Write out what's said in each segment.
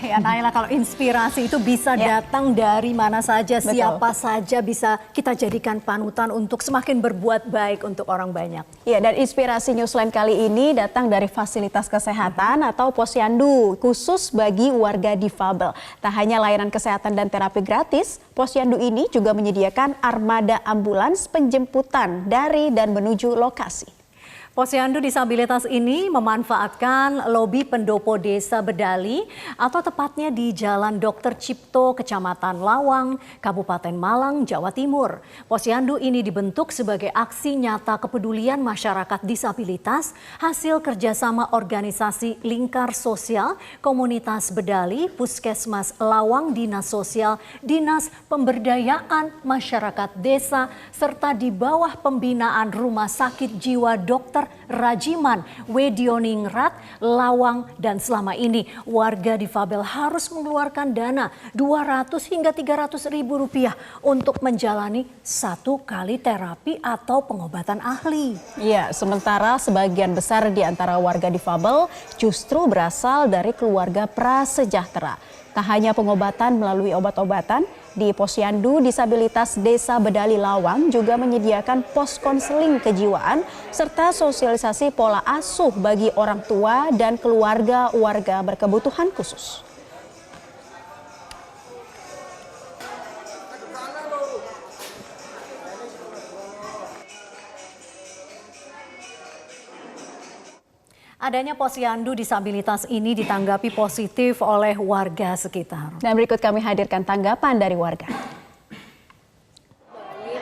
Ya Naila, kalau inspirasi itu bisa datang dari mana saja, siapa saja bisa kita jadikan panutan untuk semakin berbuat baik untuk orang banyak. Ya, dan inspirasi Newsline kali ini datang dari fasilitas kesehatan atau Posyandu khusus bagi warga difabel. Tak hanya layanan kesehatan dan terapi gratis, Posyandu ini juga menyediakan armada ambulans penjemputan dari dan menuju lokasi. Posyandu disabilitas ini memanfaatkan lobi pendopo desa Bedali atau tepatnya di Jalan Dr. Cipto, Kecamatan Lawang, Kabupaten Malang, Jawa Timur. Posyandu ini dibentuk sebagai aksi nyata kepedulian masyarakat disabilitas hasil kerjasama organisasi Lingkar Sosial, Komunitas Bedali, Puskesmas Lawang, Dinas Sosial, Dinas Pemberdayaan Masyarakat Desa, serta di bawah pembinaan Rumah Sakit Jiwa Dr. Rajiman, Wedioningrat, Lawang, dan selama ini warga difabel harus mengeluarkan dana 200 hingga 300 ribu rupiah untuk menjalani 1 kali terapi atau pengobatan ahli. Ya, sementara sebagian besar di antara warga difabel justru berasal dari keluarga prasejahtera. Tak hanya pengobatan melalui obat-obatan, di Posyandu Disabilitas Desa Bedali Lawang juga menyediakan pos konseling kejiwaan serta sosialisasi pola asuh bagi orang tua dan keluarga warga berkebutuhan khusus. Adanya Posyandu disabilitas ini ditanggapi positif oleh warga sekitar. Dan berikut kami hadirkan tanggapan dari warga.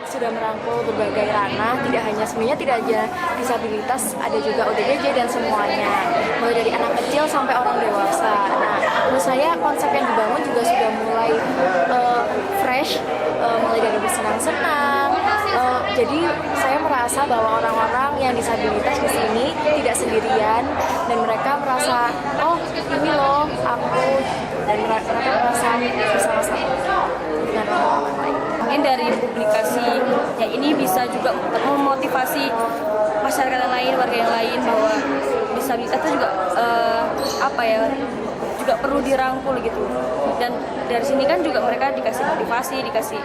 Sudah merangkul berbagai ranah, sebenarnya tidak aja disabilitas, ada juga ODGJ dan semuanya. Mulai dari anak kecil sampai orang dewasa. Nah, menurut saya konsep yang dibangun juga sudah mulai fresh, mulai dari bersenang-senang. Jadi saya merasa bahwa orang-orang yang disabilitas di sini tidak sendirian dan mereka merasa, oh ini loh aku, dan mereka merasa bersama-sama dengan orang-orang lain. Mungkin dari publikasi ya ini bisa juga memotivasi masyarakat yang lain, warga yang lain bahwa disabilitas itu juga juga perlu dirangkul gitu. Dan dari sini kan juga mereka dikasih motivasi, dikasih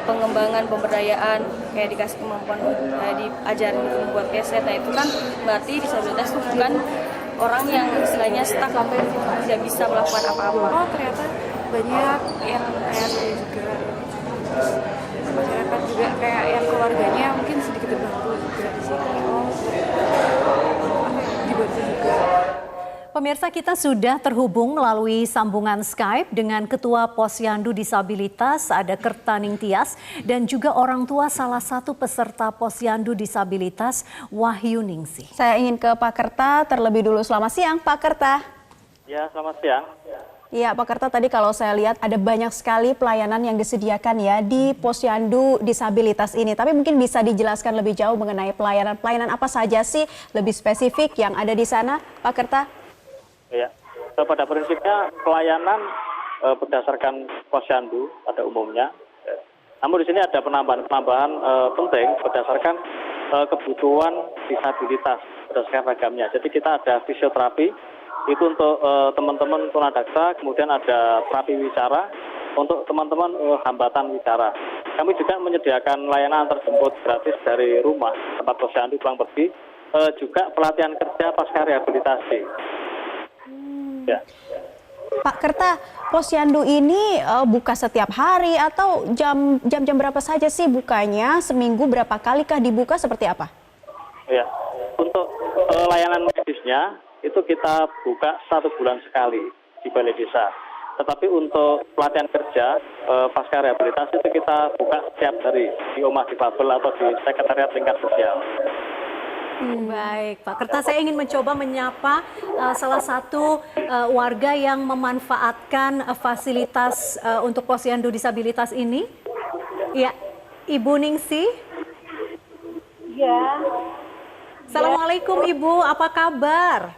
pengembangan pemberdayaan, kayak dikasih kemampuan diajarin untuk membuat keset. Nah itu kan berarti disabilitas itu bukan orang yang istilahnya stuck sampai tidak bisa melakukan apa-apa. Oh ternyata banyak yang kayak saya juga. Masyarakat juga kayak yang keluarganya mungkin sedikit terbantu juga di sini. Dibantu juga. Pemirsa, kita sudah terhubung melalui sambungan Skype dengan Ketua Posyandu Disabilitas, ada Kertaning Tias, dan juga orang tua salah satu peserta Posyandu Disabilitas, Wahyu Ningsih. Saya ingin ke Pak Kerta terlebih dulu. Selamat siang, Pak Kerta. Ya, selamat siang. Ya, Pak Kerta, tadi kalau saya lihat ada banyak sekali pelayanan yang disediakan ya di Posyandu Disabilitas ini. Tapi mungkin bisa dijelaskan lebih jauh mengenai pelayanan apa saja sih lebih spesifik yang ada di sana, Pak Kerta? Ya, pada prinsipnya pelayanan berdasarkan Posyandu pada umumnya. Namun di sini ada penambahan penting berdasarkan kebutuhan disabilitas berdasarkan ragamnya. Jadi kita ada fisioterapi itu untuk teman-teman tunadaksa, kemudian ada terapi wicara untuk teman-teman hambatan wicara. Kami juga menyediakan layanan terjemput gratis dari rumah tempat Posyandu pulang pergi, juga pelatihan kerja pasca rehabilitasi. Ya. Pak Kerta, Posyandu ini buka setiap hari atau jam-jam berapa saja sih bukanya? Seminggu berapa kali kah dibuka, seperti apa? Ya, untuk layanan medisnya itu kita buka 1 bulan sekali di balai desa. Tetapi untuk pelatihan kerja pasca rehabilitasi itu kita buka setiap hari di Omah Difabel atau di Sekretariat Lingkar Sosial. Baik, Pak Kerta, saya ingin mencoba menyapa salah satu warga yang memanfaatkan fasilitas untuk Posyandu Disabilitas ini. Ya, Ibu Ningsih. Ya. Assalamualaikum Ibu, apa kabar?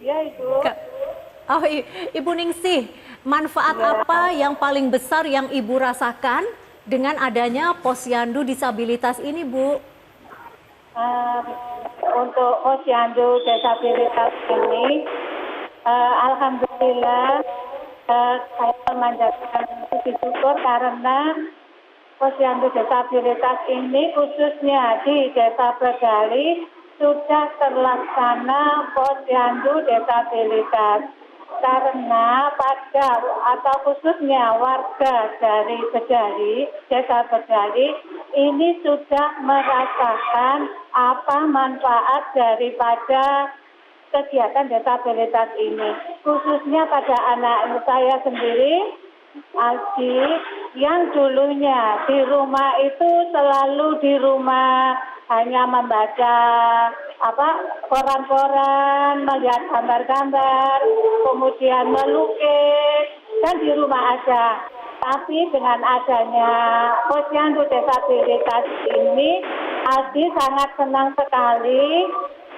Ya Ibu. Oh, Ibu Ningsih, manfaat apa yang paling besar yang Ibu rasakan dengan adanya Posyandu Disabilitas ini, Bu? untuk posyandu disabilitas ini, alhamdulillah saya memanjatkan puji syukur karena posyandu disabilitas ini khususnya di Desa Bedali sudah terlaksana posyandu disabilitas. Karena pada atau khususnya warga dari Bedali, Desa Bedali ini sudah merasakan apa manfaat daripada kegiatan disabilitas ini. Khususnya pada anak saya sendiri, Aldi, yang dulunya di rumah itu selalu di rumah hanya membaca koran-koran, melihat gambar-gambar, kemudian melukis, dan di rumah aja. Tapi dengan adanya posyandu disabilitas ini, Aldi sangat senang sekali,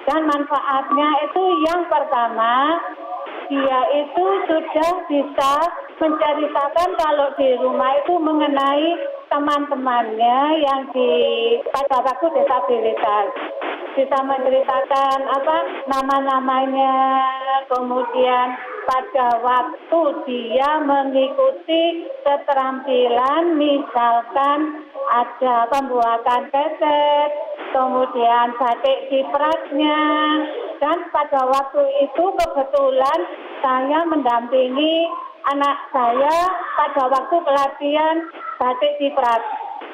dan manfaatnya itu yang pertama, dia itu sudah bisa menceritakan kalau di rumah itu mengenai teman-temannya yang pada waktu disabilitas. Bisa menceritakan nama-namanya, kemudian pada waktu dia mengikuti keterampilan, misalkan ada pembuatan keset, kemudian batik cipratnya, dan pada waktu itu kebetulan saya mendampingi anak saya pada waktu pelatihan batik ciprat.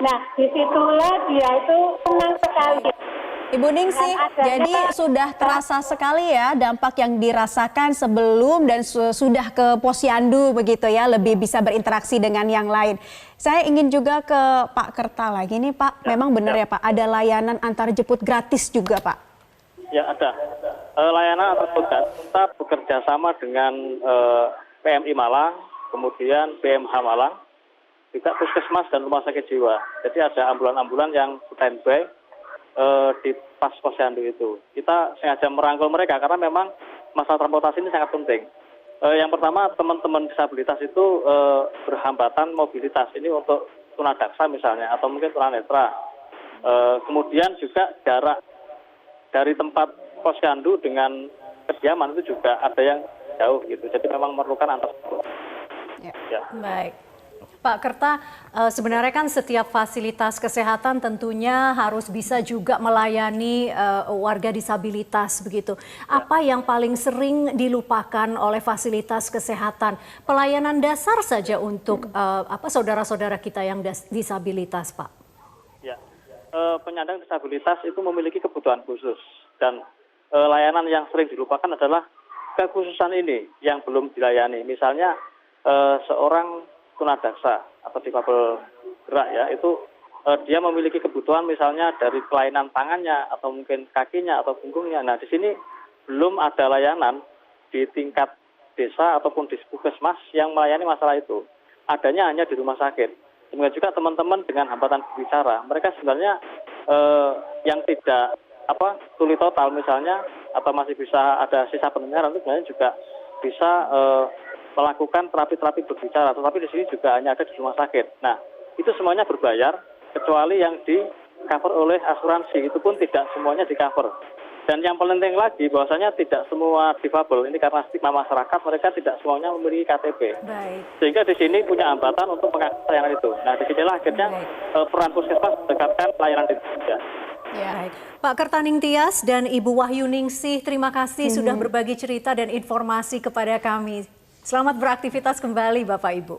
Nah, disitulah dia itu senang sekali. Ibu Ningsih, jadi sudah terasa sekali ya dampak yang dirasakan sebelum dan sudah ke posyandu begitu ya, lebih bisa berinteraksi dengan yang lain. Saya ingin juga ke Pak Kerta lagi nih Pak, memang benar ya Pak, ada layanan antar jemput gratis juga Pak? Ya ada, layanan antar jemput gratis, kita bekerja sama dengan PMI Malang, kemudian BMH Malang, juga puskesmas dan rumah sakit jiwa. Jadi ada ambulan-ambulan yang standby di pas posyandu itu. Kita sengaja merangkul mereka karena memang masalah transportasi ini sangat penting. Yang pertama, teman-teman disabilitas itu berhambatan mobilitas ini untuk tunadaksa misalnya atau mungkin tunanetra. Kemudian juga jarak dari tempat posyandu dengan kediaman itu juga ada yang jauh gitu. Jadi memang memerlukan antar. Ya. Baik. Pak Kerta, sebenarnya kan setiap fasilitas kesehatan tentunya harus bisa juga melayani warga disabilitas begitu. Apa yang paling sering dilupakan oleh fasilitas kesehatan? Pelayanan dasar saja untuk saudara-saudara kita yang disabilitas, Pak. Ya, penyandang disabilitas itu memiliki kebutuhan khusus dan layanan yang sering dilupakan adalah kekhususan ini yang belum dilayani. Misalnya seorang tunadaksa atau difabel gerak ya, itu dia memiliki kebutuhan misalnya dari kelainan tangannya atau mungkin kakinya atau punggungnya. Nah, di sini belum ada layanan di tingkat desa ataupun di puskesmas yang melayani masalah itu. Adanya hanya di rumah sakit. Kemudian juga teman-teman dengan hambatan berbicara, mereka sebenarnya yang tidak tuli total misalnya atau masih bisa ada sisa pendengaran itu sebenarnya juga bisa melakukan terapi-terapi berbicara, tetapi di sini juga hanya ada di rumah sakit. Nah, itu semuanya berbayar, kecuali yang di-cover oleh asuransi, itu pun tidak semuanya di-cover. Dan yang paling penting lagi, bahwasanya tidak semua difabel, ini karena stigma masyarakat, mereka tidak semuanya memiliki KTP. Baik. Sehingga di sini punya hambatan untuk mengakses layanan itu. Nah, disinilah akhirnya peran puskesmas mendekatkan layanan itu. Ya. Pak Kertaning Tias dan Ibu Wahyu Ningsih, terima kasih sudah berbagi cerita dan informasi kepada kami. Selamat beraktivitas kembali Bapak Ibu.